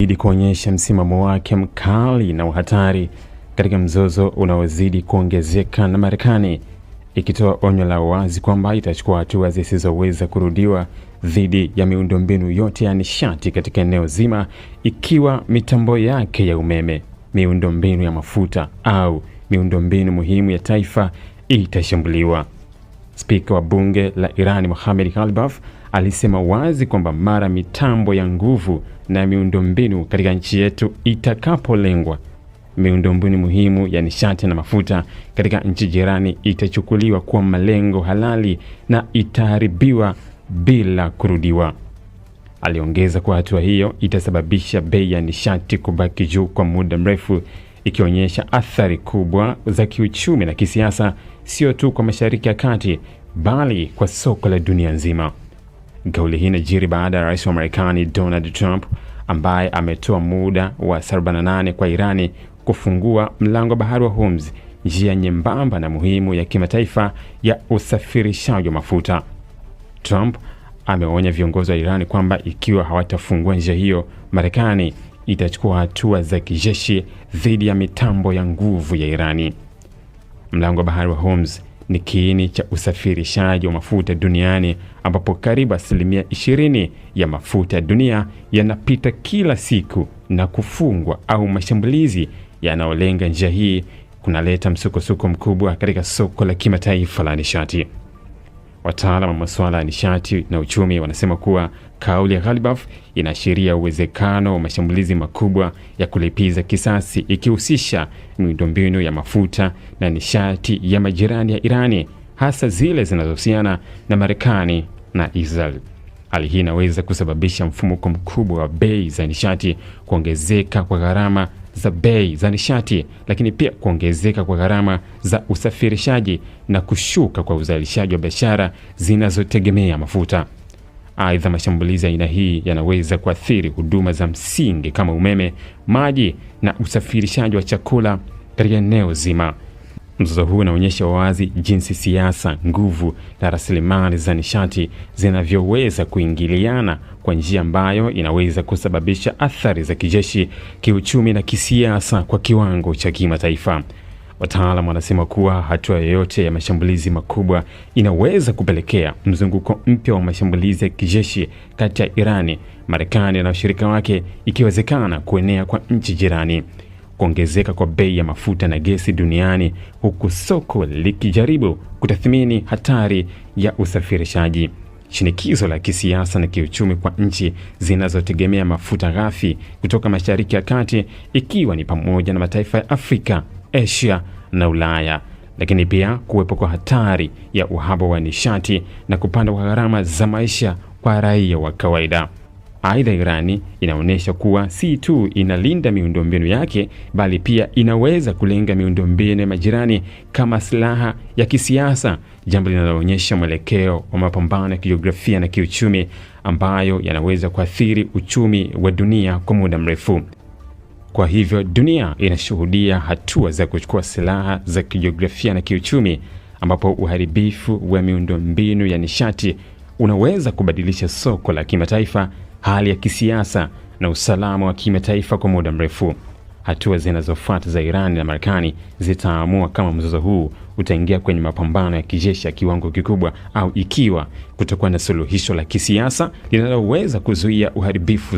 inazidi kuonyesha msimamo wake mkali na uhatari katika mzozo unaozidi kuongezeka, na Marekani ikitoa onyo la wazi kwamba itachukua hatua zisizoweza kurudiwa dhidi ya miundombinu yote ya nishati katika eneo zima, ikiwa mitambo yake ya umeme, miundombinu ya mafuta au miundombinu muhimu ya taifa itashambuliwa. Spika wa bunge la Iran Mohammad Ghalibaf alisema wazi kwamba mara mitambo ya nguvu na miundombinu katika nchi yetu itakapolengwa, miundombinu muhimu ya nishati na mafuta katika nchi jirani itachukuliwa kuwa malengo halali na itaharibiwa bila kurudiwa. Aliongeza kwa hatua hiyo itasababisha bei ya nishati kubaki juu kwa muda mrefu, ikionyesha athari kubwa za kiuchumi na kisiasa, sio tu kwa Mashariki ya Kati bali kwa soko la dunia nzima. Kauli hii inajiri baada ya Rais wa Marekani Donald Trump, ambaye ametoa muda wa 48 kwa Irani kufungua mlango bahari wa Hormuz, njia nyembamba na muhimu ya kimataifa ya usafirishaji wa mafuta. Trump ameonya viongozi wa Irani kwamba ikiwa hawatafungua njia hiyo, Marekani itachukua hatua za kijeshi dhidi ya mitambo ya nguvu ya Irani. Mlango bahari wa Hormuz ni kiini cha usafirishaji wa mafuta duniani, ambapo karibu 20% ya mafuta ya dunia yanapita kila siku, na kufungwa au mashambulizi yanayolenga njia hii kunaleta msukosuko mkubwa katika soko la kimataifa la nishati. Wataalamu wa masuala ya nishati na uchumi wanasema kuwa kauli ya Ghalibaf inaashiria uwezekano wa mashambulizi makubwa ya kulipiza kisasi, ikihusisha miundombinu ya mafuta na nishati ya majirani ya Irani, hasa zile zinazohusiana na Marekani na Israel. Hali hii inaweza kusababisha mfumuko mkubwa wa bei za nishati, kuongezeka kwa gharama za bei za nishati, lakini pia kuongezeka kwa gharama za usafirishaji na kushuka kwa uzalishaji wa biashara zinazotegemea mafuta. Aidha, mashambulizi ya aina hii yanaweza kuathiri huduma za msingi kama umeme, maji na usafirishaji wa chakula katika eneo zima. Mzozo huu unaonyesha wazi jinsi siasa, nguvu na rasilimali za nishati zinavyoweza kuingiliana kwa njia ambayo inaweza kusababisha athari za kijeshi, kiuchumi na kisiasa kwa kiwango cha kimataifa. Wataalamu wanasema kuwa hatua yoyote ya mashambulizi makubwa inaweza kupelekea mzunguko mpya wa mashambulizi ya kijeshi kati ya Irani, Marekani na washirika wake, ikiwezekana kuenea kwa nchi jirani. Kuongezeka kwa bei ya mafuta na gesi duniani, huku soko likijaribu kutathmini hatari ya usafirishaji. Shinikizo la kisiasa na kiuchumi kwa nchi zinazotegemea mafuta ghafi kutoka Mashariki ya Kati, ikiwa ni pamoja na mataifa ya Afrika, Asia na Ulaya, lakini pia kuwepo kwa hatari ya uhaba wa nishati na kupanda kwa gharama za maisha kwa raia wa kawaida. Aidha, Irani inaonyesha kuwa si tu inalinda miundombinu yake, bali pia inaweza kulenga miundombinu ya majirani kama silaha ya kisiasa, jambo linaloonyesha mwelekeo wa mapambano ya kijiografia na kiuchumi ambayo yanaweza kuathiri uchumi wa dunia kwa muda mrefu. Kwa hivyo, dunia inashuhudia hatua za kuchukua silaha za kijiografia na kiuchumi, ambapo uharibifu wa miundombinu ya nishati unaweza kubadilisha soko la kimataifa, hali ya kisiasa na usalama wa kimataifa kwa muda mrefu. Hatua zinazofuata za Iran na Marekani zitaamua kama mzozo huu utaingia kwenye mapambano ya kijeshi ya kiwango kikubwa, au ikiwa kutakuwa na suluhisho la kisiasa linaloweza kuzuia uharibifu